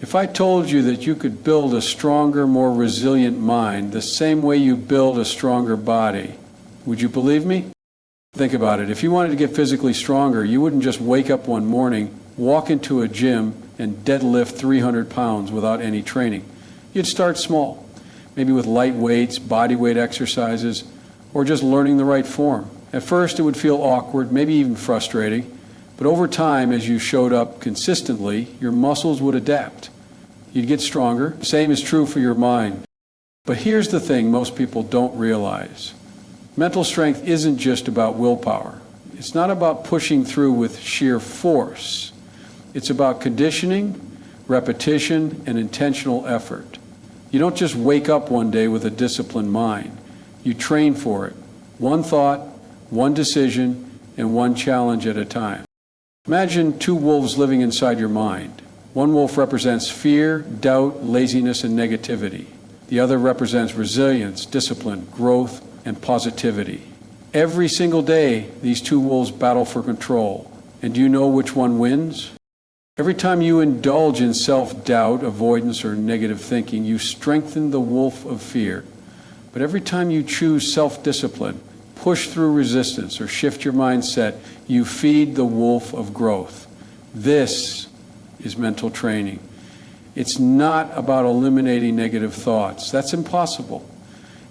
If I told you that you could build a stronger, more resilient mind the same way you build a stronger body, would you believe me? Think about it. If you wanted to get physically stronger, you wouldn't just wake up one morning, walk into a gym, and deadlift 300 pounds without any training. You'd start small, maybe with light weights, body weight exercises, or just learning the right form. At first, it would feel awkward, maybe even frustrating, but over time, as you showed up consistently, your muscles would adapt. You'd get stronger. Same is true for your mind. But here's the thing most people don't realize. Mental strength isn't just about willpower. It's not about pushing through with sheer force. It's about conditioning, repetition, and intentional effort. You don't just wake up one day with a disciplined mind. You train for it. One thought, one decision, and one challenge at a time. Imagine two wolves living inside your mind. One wolf represents fear, doubt, laziness, and negativity. The other represents resilience, discipline, growth, and positivity. Every single day, these two wolves battle for control. And do you know which one wins? Every time you indulge in self-doubt, avoidance, or negative thinking, you strengthen the wolf of fear. But every time you choose self-discipline, push through resistance, or shift your mindset, you feed the wolf of growth. This is mental training. It's not about eliminating negative thoughts. That's impossible.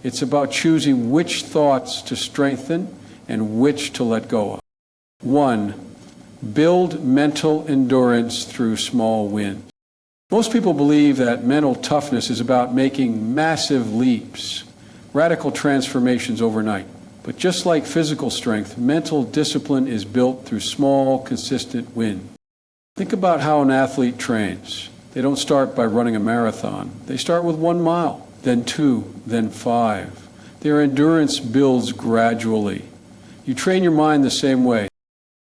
It's about choosing which thoughts to strengthen and which to let go of. 1. Build mental endurance through small wins. Most people believe that mental toughness is about making massive leaps, radical transformations overnight. But just like physical strength, mental discipline is built through small, consistent wins. Think about how an athlete trains. They don't start by running a marathon. They start with 1 mile, then 2, then 5. Their endurance builds gradually. You train your mind the same way.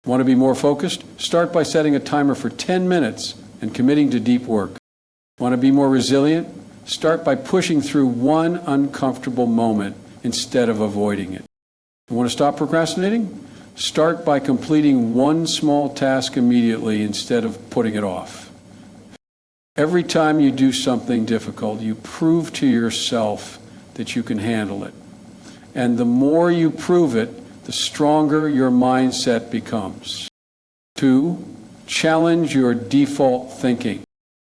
Want to be more focused? Start by setting a timer for 10 minutes and committing to deep work. Want to be more resilient? Start by pushing through one uncomfortable moment instead of avoiding it. You want to stop procrastinating? Start by completing one small task immediately instead of putting it off. Every time you do something difficult, you prove to yourself that you can handle it. And the more you prove it, the stronger your mindset becomes. 2. Challenge your default thinking.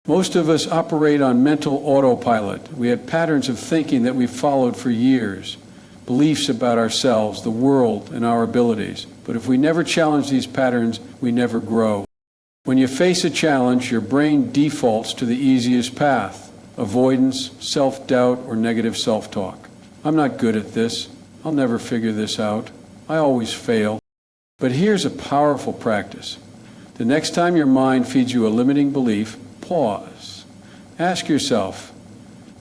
Most of us operate on mental autopilot. We have patterns of thinking that we've followed for years. Beliefs about ourselves, the world, and our abilities. But if we never challenge these patterns, we never grow. When you face a challenge, your brain defaults to the easiest path: avoidance, self-doubt, or negative self-talk. I'm not good at this. I'll never figure this out. I always fail. But here's a powerful practice. The next time your mind feeds you a limiting belief, pause. Ask yourself,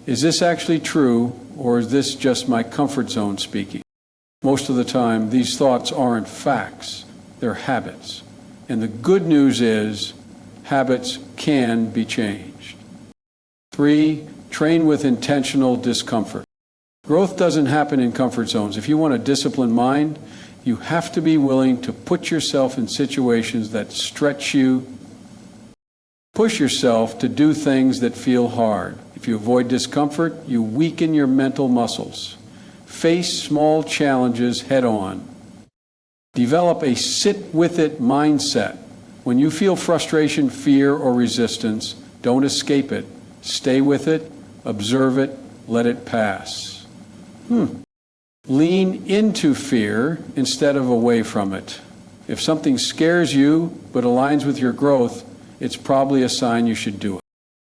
is this actually true, or is this just my comfort zone speaking? Most of the time, these thoughts aren't facts, they're habits. And the good news is, habits can be changed. 3. Train with intentional discomfort. Growth doesn't happen in comfort zones. If you want a disciplined mind, you have to be willing to put yourself in situations that stretch you. Push yourself to do things that feel hard. If you avoid discomfort, you weaken your mental muscles. Face small challenges head on. Develop a sit-with-it mindset. When you feel frustration, fear, or resistance, don't escape it. Stay with it, observe it, let it pass. Lean into fear instead of away from it. If something scares you but aligns with your growth, it's probably a sign you should do it.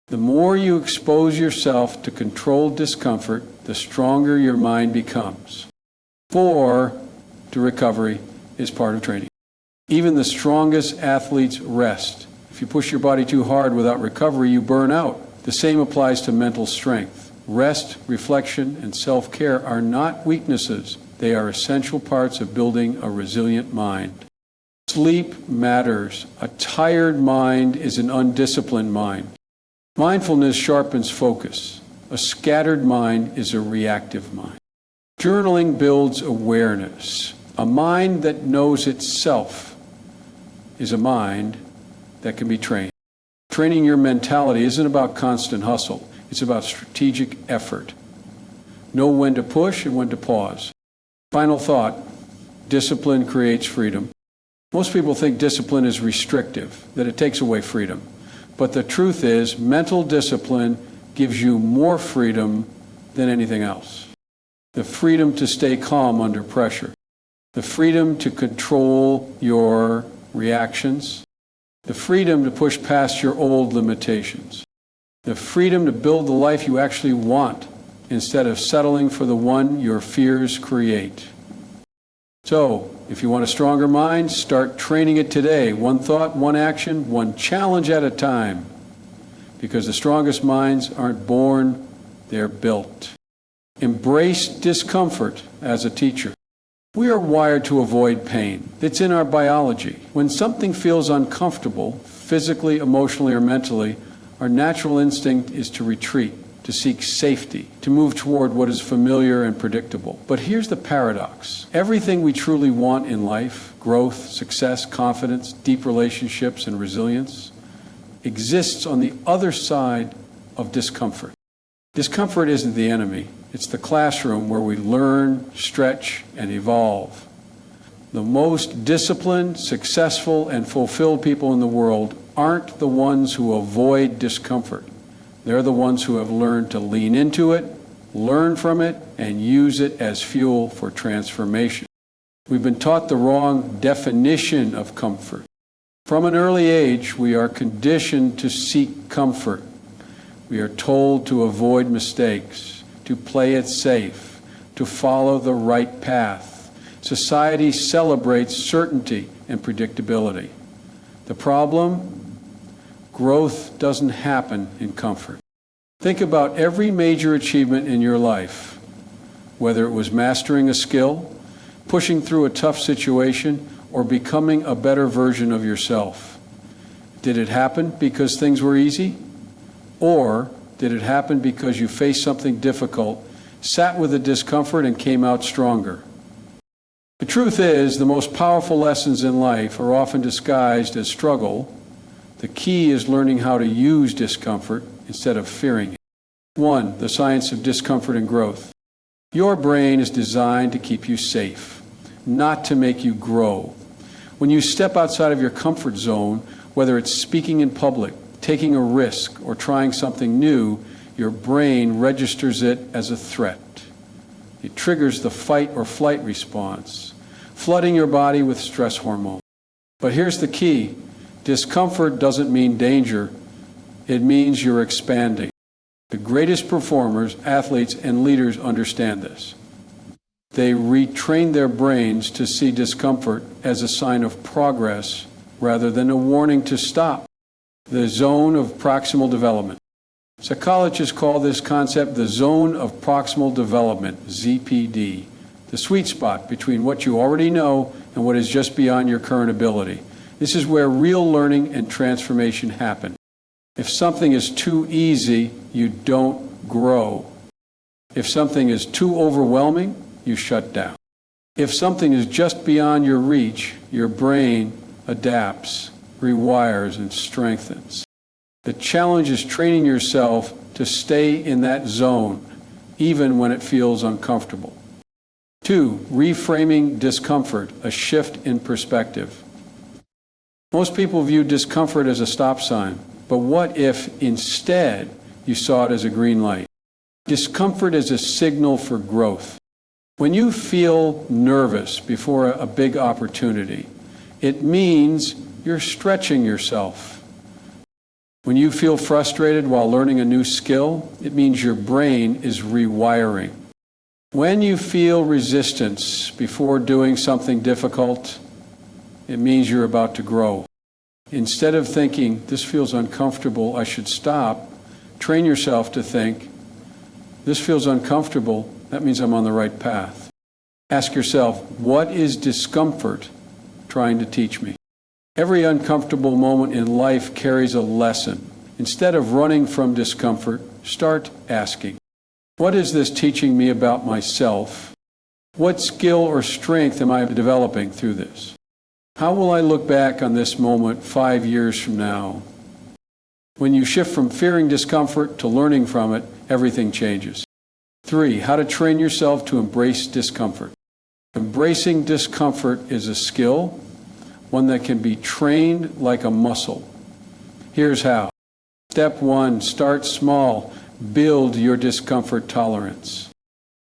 The more you expose yourself to controlled discomfort, the stronger your mind becomes. 4. To recovery is part of training. Even the strongest athletes rest. If you push your body too hard without recovery, you burn out. The same applies to mental strength. Rest, reflection, and self-care are not weaknesses. They are essential parts of building a resilient mind. Sleep matters. A tired mind is an undisciplined mind. Mindfulness sharpens focus. A scattered mind is a reactive mind. Journaling builds awareness. A mind that knows itself is a mind that can be trained. Training your mentality isn't about constant hustle. It's about strategic effort. Know when to push and when to pause. Final thought, discipline creates freedom. Most people think discipline is restrictive, that it takes away freedom. But the truth is, mental discipline gives you more freedom than anything else. The freedom to stay calm under pressure. The freedom to control your reactions. The freedom to push past your old limitations. The freedom to build the life you actually want instead of settling for the one your fears create. So, if you want a stronger mind, start training it today. One thought, one action, one challenge at a time. Because the strongest minds aren't born, they're built. Embrace discomfort as a teacher. We are wired to avoid pain. It's in our biology. When something feels uncomfortable, physically, emotionally, or mentally, our natural instinct is to retreat, to seek safety, to move toward what is familiar and predictable. But here's the paradox. Everything we truly want in life, growth, success, confidence, deep relationships, and resilience, exists on the other side of discomfort. Discomfort isn't the enemy. It's the classroom where we learn, stretch, and evolve. The most disciplined, successful, and fulfilled people in the world aren't the ones who avoid discomfort. They're the ones who have learned to lean into it, learn from it, and use it as fuel for transformation. We've been taught the wrong definition of comfort. From an early age, we are conditioned to seek comfort. We are told to avoid mistakes, to play it safe, to follow the right path. Society celebrates certainty and predictability. The problem? Growth doesn't happen in comfort. Think about every major achievement in your life, whether it was mastering a skill, pushing through a tough situation, or becoming a better version of yourself. Did it happen because things were easy? Or did it happen because you faced something difficult, sat with the discomfort, and came out stronger? The truth is, the most powerful lessons in life are often disguised as struggle. The key is learning how to use discomfort instead of fearing it. 1. The science of discomfort and growth. Your brain is designed to keep you safe, not to make you grow. When you step outside of your comfort zone, whether it's speaking in public, taking a risk, or trying something new, your brain registers it as a threat. It triggers the fight or flight response, flooding your body with stress hormones. But here's the key. Discomfort doesn't mean danger. It means you're expanding. The greatest performers, athletes, and leaders understand this. They retrain their brains to see discomfort as a sign of progress rather than a warning to stop. The zone of proximal development. Psychologists call this concept the zone of proximal development, ZPD, the sweet spot between what you already know and what is just beyond your current ability. This is where real learning and transformation happen. If something is too easy, you don't grow. If something is too overwhelming, you shut down. If something is just beyond your reach, your brain adapts, rewires, and strengthens. The challenge is training yourself to stay in that zone, even when it feels uncomfortable. 2. Reframing discomfort, a shift in perspective. Most people view discomfort as a stop sign, but what if instead you saw it as a green light? Discomfort is a signal for growth. When you feel nervous before a big opportunity, it means you're stretching yourself. When you feel frustrated while learning a new skill, it means your brain is rewiring. When you feel resistance before doing something difficult, it means you're about to grow. Instead of thinking, this feels uncomfortable, I should stop, train yourself to think, this feels uncomfortable, that means I'm on the right path. Ask yourself, what is discomfort trying to teach me? Every uncomfortable moment in life carries a lesson. Instead of running from discomfort, start asking, what is this teaching me about myself? What skill or strength am I developing through this? How will I look back on this moment 5 years from now? When you shift from fearing discomfort to learning from it, everything changes. 3. How to train yourself to embrace discomfort. Embracing discomfort is a skill, one that can be trained like a muscle. Here's how. Step 1, start small. Build your discomfort tolerance.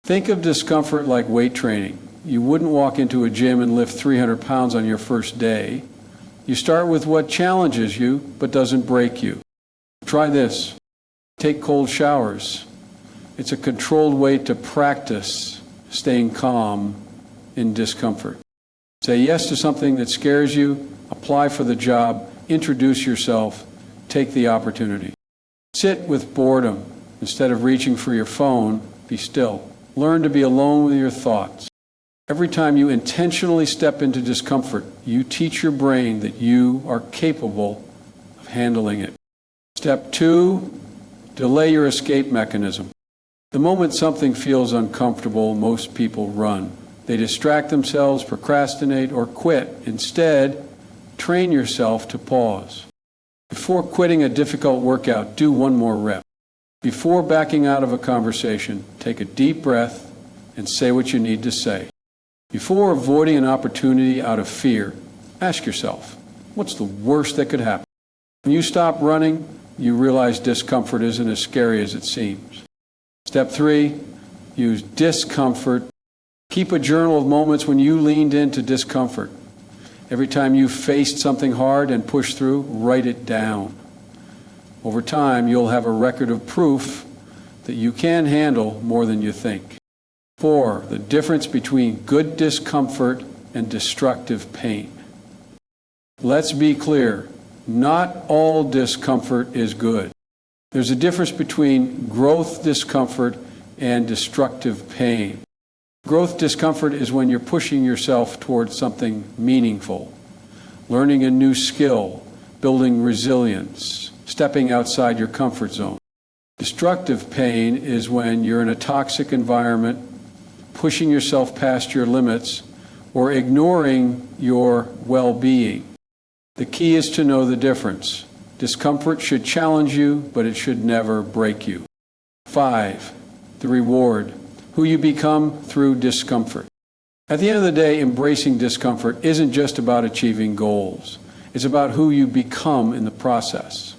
Think of discomfort like weight training. You wouldn't walk into a gym and lift 300 pounds on your first day. You start with what challenges you but doesn't break you. Try this. Take cold showers. It's a controlled way to practice staying calm in discomfort. Say yes to something that scares you, apply for the job, introduce yourself, take the opportunity. Sit with boredom. Instead of reaching for your phone, be still. Learn to be alone with your thoughts. Every time you intentionally step into discomfort, you teach your brain that you are capable of handling it. Step 2, delay your escape mechanism. The moment something feels uncomfortable, most people run. They distract themselves, procrastinate, or quit. Instead, train yourself to pause. Before quitting a difficult workout, do one more rep. Before backing out of a conversation, take a deep breath and say what you need to say. Before avoiding an opportunity out of fear, ask yourself, what's the worst that could happen? When you stop running, you realize discomfort isn't as scary as it seems. Step 3, use discomfort. Keep a journal of moments when you leaned into discomfort. Every time you faced something hard and pushed through, write it down. Over time, you'll have a record of proof that you can handle more than you think. 4, the difference between good discomfort and destructive pain. Let's be clear, not all discomfort is good. There's a difference between growth discomfort and destructive pain. Growth discomfort is when you're pushing yourself towards something meaningful, learning a new skill, building resilience, stepping outside your comfort zone. Destructive pain is when you're in a toxic environment, pushing yourself past your limits, or ignoring your well-being. The key is to know the difference. Discomfort should challenge you, but it should never break you. 5, the reward. Who you become through discomfort. At the end of the day, embracing discomfort isn't just about achieving goals. It's about who you become in the process.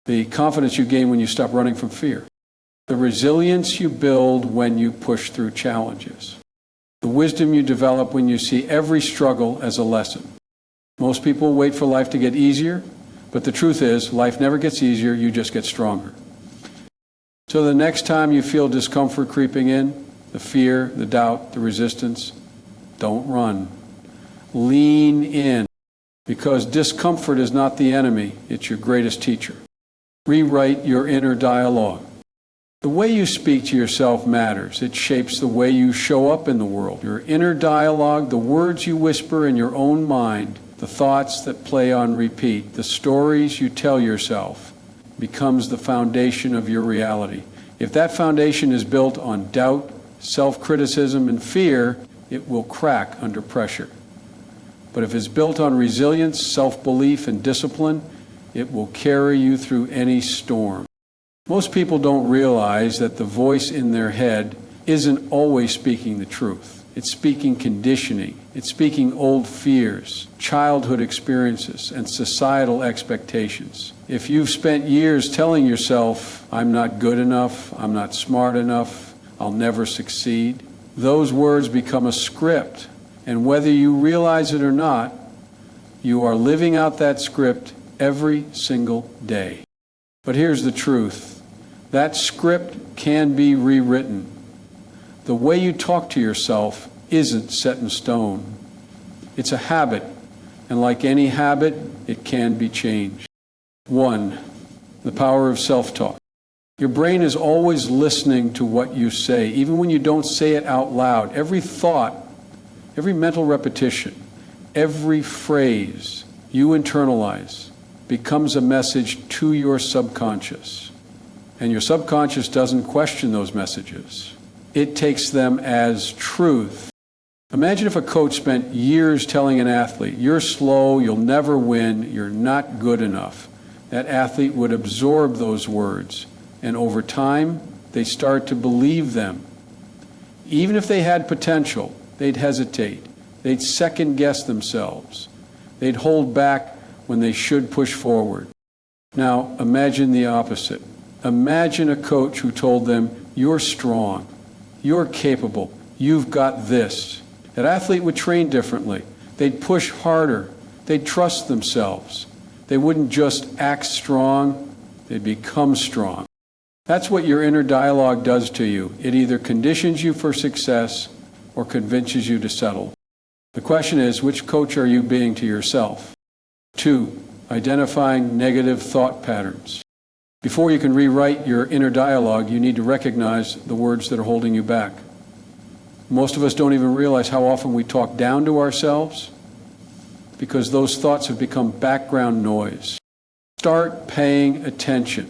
The confidence you gain when you stop running from fear. The resilience you build when you push through challenges. The wisdom you develop when you see every struggle as a lesson. Most people wait for life to get easier, but the truth is, life never gets easier, you just get stronger. So the next time you feel discomfort creeping in, the fear, the doubt, the resistance, don't run. Lean in, because discomfort is not the enemy, it's your greatest teacher. Rewrite your inner dialogue. The way you speak to yourself matters. It shapes the way you show up in the world. Your inner dialogue, the words you whisper in your own mind, the thoughts that play on repeat, the stories you tell yourself, becomes the foundation of your reality. If that foundation is built on doubt, self-criticism, and fear, it will crack under pressure. But if it's built on resilience, self-belief, and discipline, it will carry you through any storm. Most people don't realize that the voice in their head isn't always speaking the truth. It's speaking conditioning. It's speaking old fears, childhood experiences, and societal expectations. If you've spent years telling yourself, I'm not good enough, I'm not smart enough, I'll never succeed, those words become a script. And whether you realize it or not, you are living out that script every single day. But here's the truth. That script can be rewritten. The way you talk to yourself isn't set in stone. It's a habit, and like any habit, it can be changed. 1, the power of self-talk. Your brain is always listening to what you say, even when you don't say it out loud. Every thought, every mental repetition, every phrase you internalize becomes a message to your subconscious. And your subconscious doesn't question those messages. It takes them as truth. Imagine if a coach spent years telling an athlete, you're slow, you'll never win, you're not good enough. That athlete would absorb those words, and over time, they start to believe them. Even if they had potential, they'd hesitate. They'd second-guess themselves. They'd hold back when they should push forward. Now, imagine the opposite. Imagine a coach who told them, "You're strong. You're capable. You've got this." That athlete would train differently. They'd push harder. They'd trust themselves. They wouldn't just act strong, they'd become strong. That's what your inner dialogue does to you. It either conditions you for success or convinces you to settle. The question is, which coach are you being to yourself? 2, identifying negative thought patterns. Before you can rewrite your inner dialogue, you need to recognize the words that are holding you back. Most of us don't even realize how often we talk down to ourselves because those thoughts have become background noise. Start paying attention.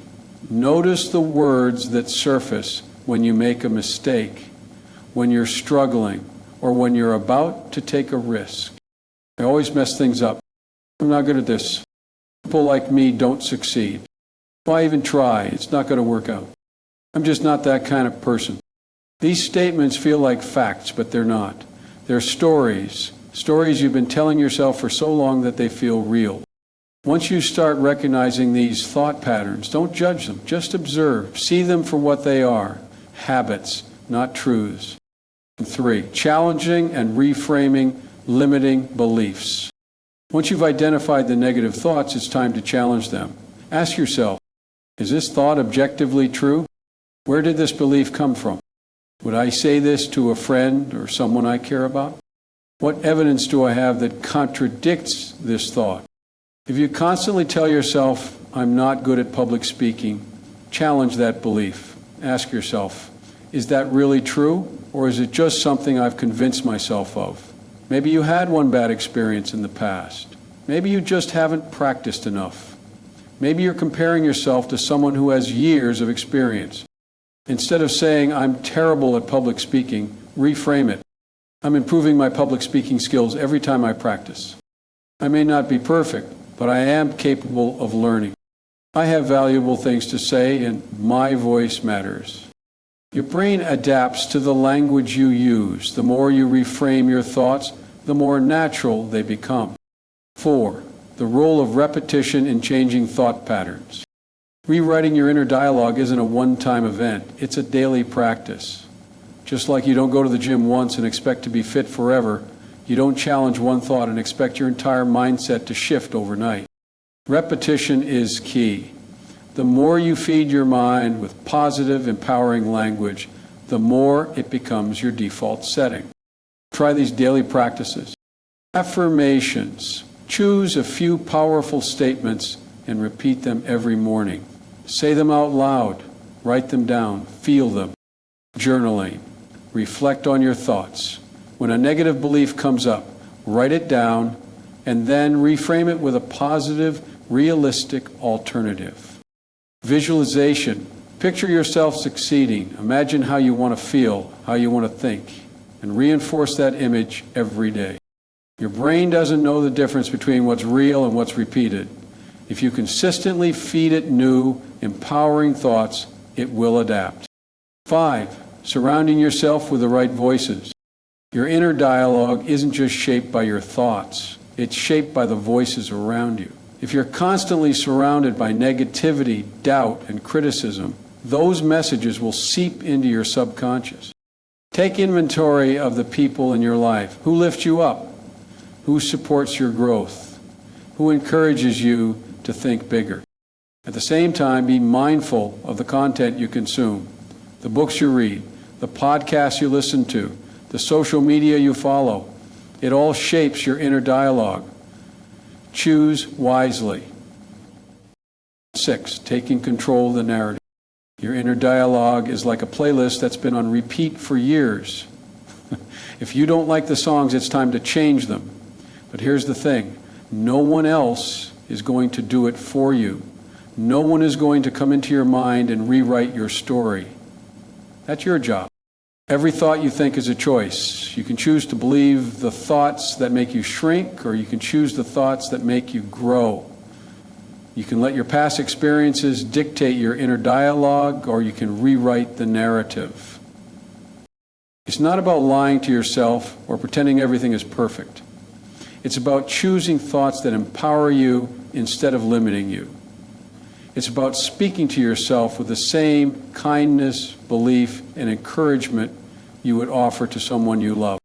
Notice the words that surface when you make a mistake, when you're struggling, or when you're about to take a risk. I always mess things up. I'm not good at this. People like me don't succeed. Why even try? It's not going to work out. I'm just not that kind of person. These statements feel like facts, but they're not. They're stories you've been telling yourself for so long that they feel real. Once you start recognizing these thought patterns, don't judge them, just observe. See them for what they are, habits, not truths. 3, challenging and reframing limiting beliefs. Once you've identified the negative thoughts, it's time to challenge them. Ask yourself, is this thought objectively true? Where did this belief come from? Would I say this to a friend or someone I care about? What evidence do I have that contradicts this thought? If you constantly tell yourself, I'm not good at public speaking, challenge that belief. Ask yourself, is that really true? Or is it just something I've convinced myself of? Maybe you had one bad experience in the past. Maybe you just haven't practiced enough. Maybe you're comparing yourself to someone who has years of experience. Instead of saying, I'm terrible at public speaking, reframe it. I'm improving my public speaking skills every time I practice. I may not be perfect, but I am capable of learning. I have valuable things to say, and my voice matters. Your brain adapts to the language you use. The more you reframe your thoughts, the more natural they become. 4, the role of repetition in changing thought patterns. Rewriting your inner dialogue isn't a one-time event. It's a daily practice. Just like you don't go to the gym once and expect to be fit forever, you don't challenge one thought and expect your entire mindset to shift overnight. Repetition is key. The more you feed your mind with positive, empowering language, the more it becomes your default setting. Try these daily practices. Affirmations. Choose a few powerful statements and repeat them every morning. Say them out loud. Write them down. Feel them. Journaling. Reflect on your thoughts. When a negative belief comes up, write it down and then reframe it with a positive, realistic alternative. Visualization. Picture yourself succeeding. Imagine how you want to feel, how you want to think, and reinforce that image every day. Your brain doesn't know the difference between what's real and what's repeated. If you consistently feed it new, empowering thoughts, it will adapt. 5, surrounding yourself with the right voices. Your inner dialogue isn't just shaped by your thoughts. It's shaped by the voices around you. If you're constantly surrounded by negativity, doubt, and criticism, those messages will seep into your subconscious. Take inventory of the people in your life. Who lifts you up? Who supports your growth? Who encourages you to think bigger? At the same time, be mindful of the content you consume, the books you read, the podcasts you listen to, the social media you follow. It all shapes your inner dialogue. Choose wisely. 6, taking control of the narrative. Your inner dialogue is like a playlist that's been on repeat for years. If you don't like the songs, it's time to change them. But here's the thing, no one else is going to do it for you. No one is going to come into your mind and rewrite your story. That's your job. Every thought you think is a choice. You can choose to believe the thoughts that make you shrink, or you can choose the thoughts that make you grow. You can let your past experiences dictate your inner dialogue, or you can rewrite the narrative. It's not about lying to yourself or pretending everything is perfect. It's about choosing thoughts that empower you instead of limiting you. It's about speaking to yourself with the same kindness, belief, and encouragement you would offer to someone you love.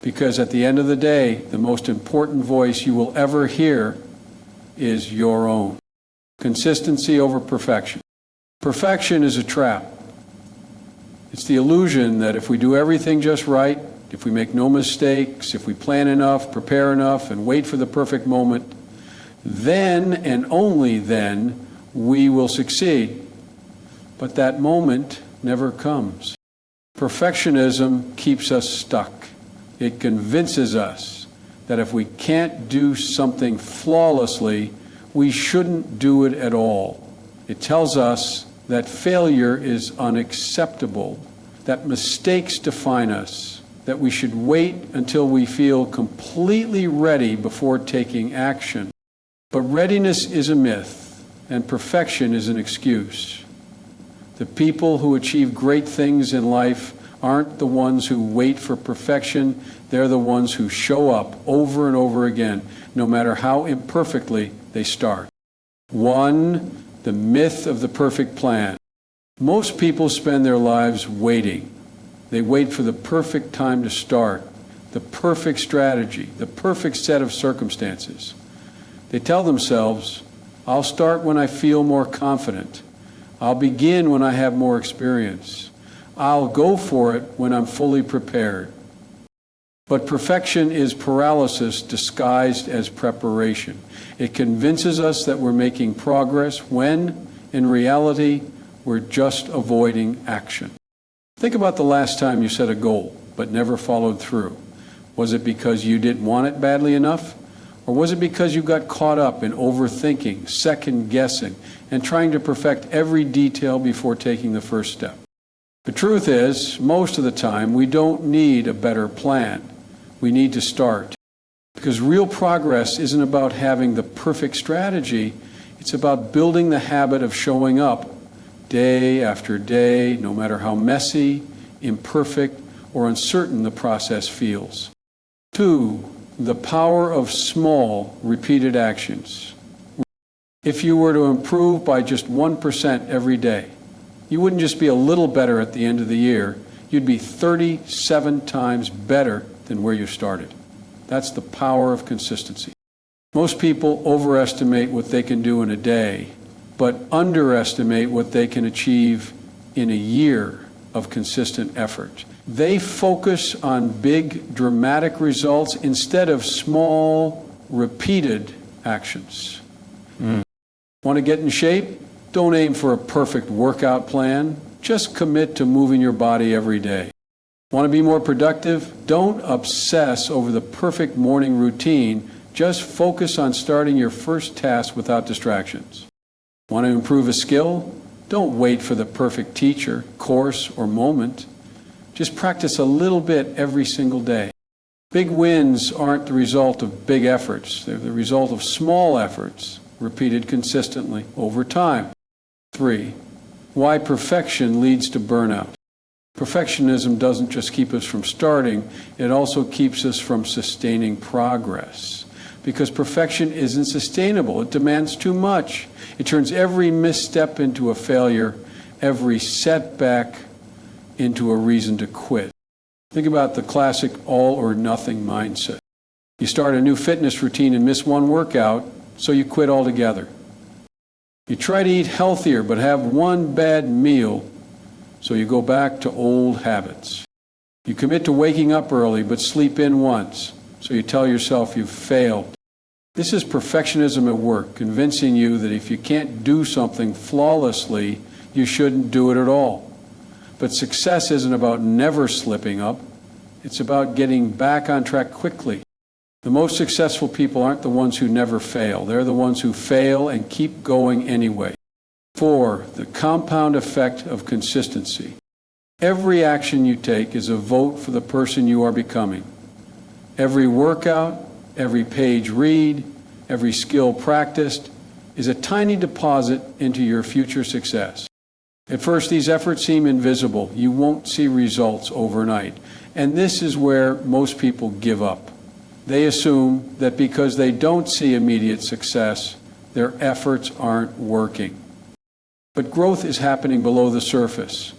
Because at the end of the day, the most important voice you will ever hear is your own. Consistency over perfection. Perfection is a trap. It's the illusion that if we do everything just right, if we make no mistakes, if we plan enough, prepare enough, and wait for the perfect moment, then and only then we will succeed. But that moment never comes. Perfectionism keeps us stuck. It convinces us that if we can't do something flawlessly, we shouldn't do it at all. It tells us that failure is unacceptable, that mistakes define us, that we should wait until we feel completely ready before taking action. But readiness is a myth, and perfection is an excuse. The people who achieve great things in life aren't the ones who wait for perfection. They're the ones who show up over and over again, no matter how imperfectly they start. 1, the myth of the perfect plan. Most people spend their lives waiting. They wait for the perfect time to start, the perfect strategy, the perfect set of circumstances. They tell themselves, I'll start when I feel more confident. I'll begin when I have more experience. I'll go for it when I'm fully prepared. But perfection is paralysis disguised as preparation. It convinces us that we're making progress when, in reality, we're just avoiding action. Think about the last time you set a goal but never followed through. Was it because you didn't want it badly enough? Or was it because you got caught up in overthinking, second-guessing, and trying to perfect every detail before taking the first step? The truth is, most of the time, we don't need a better plan. We need to start. Because real progress isn't about having the perfect strategy. It's about building the habit of showing up day after day, no matter how messy, imperfect, or uncertain the process feels. 2, the power of small, repeated actions. If you were to improve by just 1% every day, you wouldn't just be a little better at the end of the year, you'd be 37 times better than where you started. That's the power of consistency. Most people overestimate what they can do in a day, but underestimate what they can achieve in a year of consistent effort. They focus on big, dramatic results instead of small, repeated actions. Want to get in shape? Don't aim for a perfect workout plan. Just commit to moving your body every day. Want to be more productive? Don't obsess over the perfect morning routine. Just focus on starting your first task without distractions. Want to improve a skill? Don't wait for the perfect teacher, course, or moment. Just practice a little bit every single day. Big wins aren't the result of big efforts. They're the result of small efforts, repeated consistently over time. 3, why perfection leads to burnout. Perfectionism doesn't just keep us from starting, it also keeps us from sustaining progress. Because perfection isn't sustainable. It demands too much. It turns every misstep into a failure, every setback into a reason to quit. Think about the classic all or nothing mindset. You start a new fitness routine and miss one workout, so you quit altogether. You try to eat healthier but have one bad meal, so you go back to old habits. You commit to waking up early but sleep in once, so you tell yourself you've failed. This is perfectionism at work, convincing you that if you can't do something flawlessly, you shouldn't do it at all. But success isn't about never slipping up. It's about getting back on track quickly. The most successful people aren't the ones who never fail. They're the ones who fail and keep going anyway. 4, the compound effect of consistency. Every action you take is a vote for the person you are becoming. Every workout, every page read, every skill practiced, is a tiny deposit into your future success. At first, these efforts seem invisible. You won't see results overnight. And this is where most people give up. They assume that because they don't see immediate success, their efforts aren't working. But growth is happening below the surface.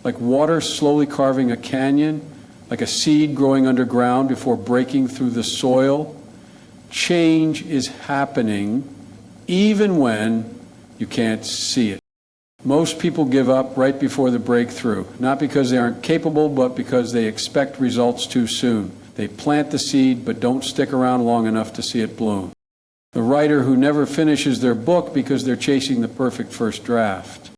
Like water slowly carving a canyon, like a seed growing underground before breaking through the soil, change is happening even when you can't see it. Most people give up right before the breakthrough, not because they aren't capable, but because they expect results too soon. They plant the seed, but don't stick around long enough to see it bloom. The writer who never finishes their book because they're chasing the perfect first draft.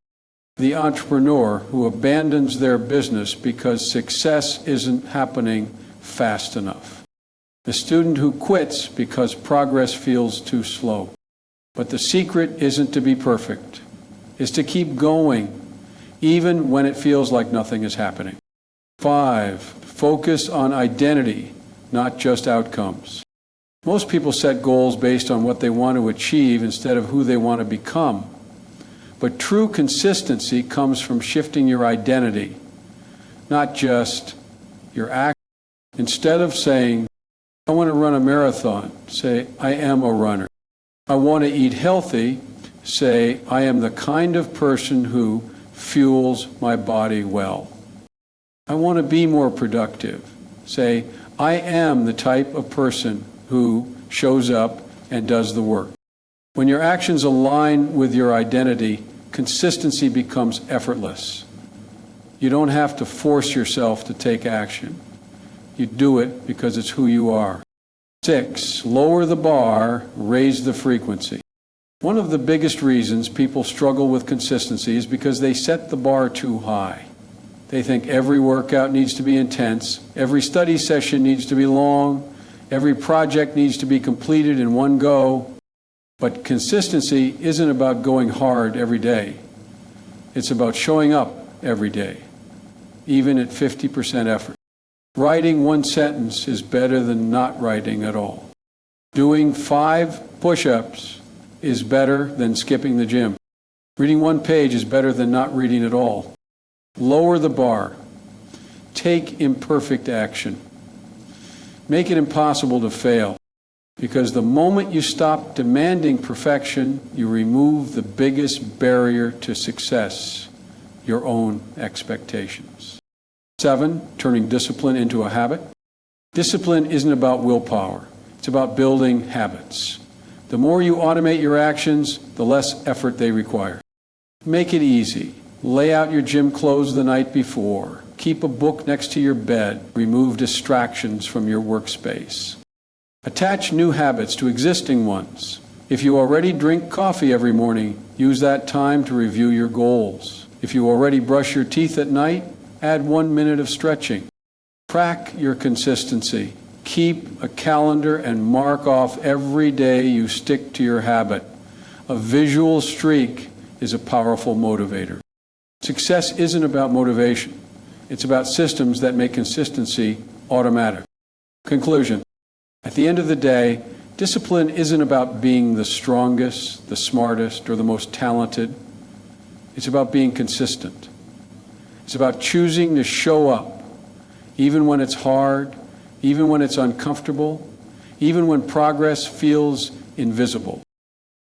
The entrepreneur who abandons their business because success isn't happening fast enough. The student who quits because progress feels too slow. But the secret isn't to be perfect. Is to keep going, even when it feels like nothing is happening. 5, focus on identity, not just outcomes. Most people set goals based on what they want to achieve instead of who they want to become. But true consistency comes from shifting your identity, not just your action. Instead of saying, I want to run a marathon, say, I am a runner. I want to eat healthy, say, I am the kind of person who fuels my body well. I want to be more productive. Say, I am the type of person who shows up and does the work. When your actions align with your identity, consistency becomes effortless. You don't have to force yourself to take action. You do it because it's who you are. 6, lower the bar, raise the frequency. One of the biggest reasons people struggle with consistency is because they set the bar too high. They think every workout needs to be intense, every study session needs to be long, every project needs to be completed in one go. But consistency isn't about going hard every day. It's about showing up every day, even at 50% effort. Writing one sentence is better than not writing at all. Doing 5 push-ups is better than skipping the gym. Reading one page is better than not reading at all. Lower the bar. Take imperfect action. Make it impossible to fail. Because the moment you stop demanding perfection, you remove the biggest barrier to success, your own expectations. 7, turning discipline into a habit. Discipline isn't about willpower. It's about building habits. The more you automate your actions, the less effort they require. Make it easy. Lay out your gym clothes the night before. Keep a book next to your bed. Remove distractions from your workspace. Attach new habits to existing ones. If you already drink coffee every morning, use that time to review your goals. If you already brush your teeth at night, add 1 minute of stretching. Track your consistency. Keep a calendar and mark off every day you stick to your habit. A visual streak is a powerful motivator. Success isn't about motivation. It's about systems that make consistency automatic. Conclusion. At the end of the day, discipline isn't about being the strongest, the smartest, or the most talented. It's about being consistent. It's about choosing to show up, even when it's hard, even when it's uncomfortable, even when progress feels invisible.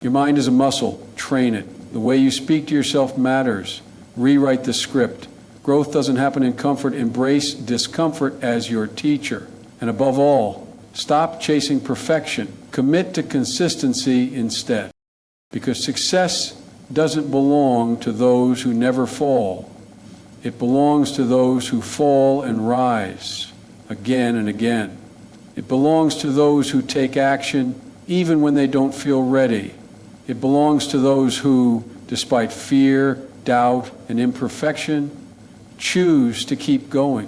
Your mind is a muscle. Train it. The way you speak to yourself matters. Rewrite the script. Growth doesn't happen in comfort. Embrace discomfort as your teacher. And above all, stop chasing perfection. Commit to consistency instead. Because success doesn't belong to those who never fall. It belongs to those who fall and rise again and again. It belongs to those who take action even when they don't feel ready. It belongs to those who, despite fear, doubt, and imperfection, choose to keep going.